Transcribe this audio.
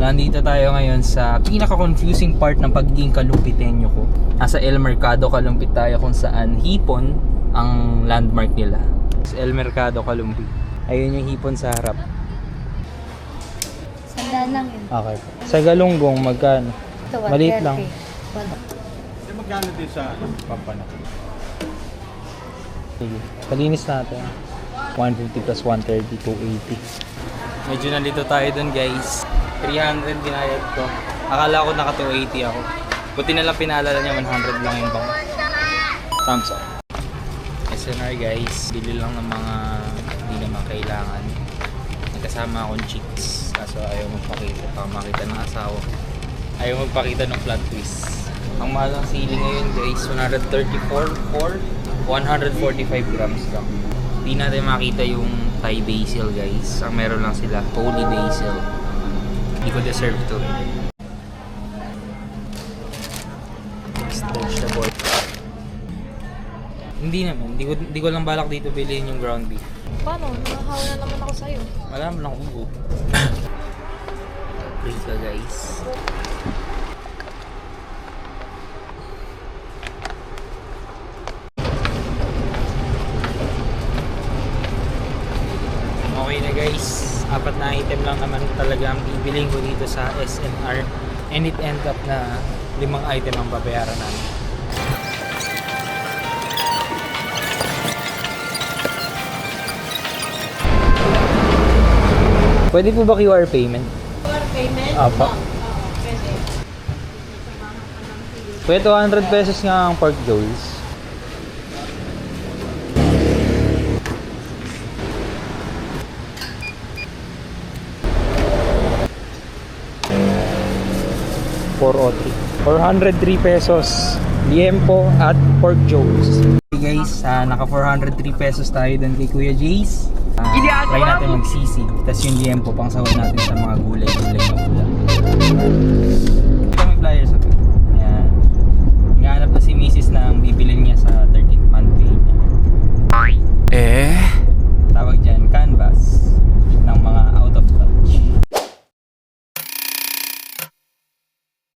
nandito tayo ngayon sa pinaka-confusing part ng pagiging kalumpitenyo ko. Nasa El Mercado, Kalumpit tayo kung saan hipon ang landmark nila. El Mercado, Kalumpit. Ayun yung hipon sa harap. Sandaan lang yun. Okay. Sa Galunggong, magkano? Ito, Maliit lang. Magkano din sa pampanak? Sige, palinis natin. 150 plus 130, 280. Medyo nalito tayo dun guys. 300 binayad ko. Akala ko naka 280 ako. Buti na lang pinaalala niya 100 lang yung bang. Thumbs up. SNR guys, bili lang ng mga hindi naman kailangan. Nagkasama akong chicks. Kaso ayaw magpakita. Baka makita ng asawa. Ayaw magpakita ng plot twist. Ang mahal ng sili ngayon guys, 134 for 145 grams lang. Hindi natin makita yung Thai basil guys. Ang meron lang sila, holy basil. Hindi ko deserve to. Next vegetable. Hindi naman, hindi ko lang balak dito bilhin yung ground beef. Paano? Nahahawa na naman ako sa'yo. Wala mo lang ubo. Please ka guys. Okay na guys, 4 na item lang naman talaga ang bibiling ko dito sa SNR, and it end up na 5 item ang babayaran namin. Pwede po ba QR payment? QR payment? Apa. Pwede. Pwede 200 pesos nga ang Pork Joes. $403 pesos liempo at Pork Joes. Okay guys, naka 403 pesos tayo dun kay Kuya Jace. Try natin magsisig. Tapos yung liempo pang sahod natin sa mga gulay-gulay na ulam.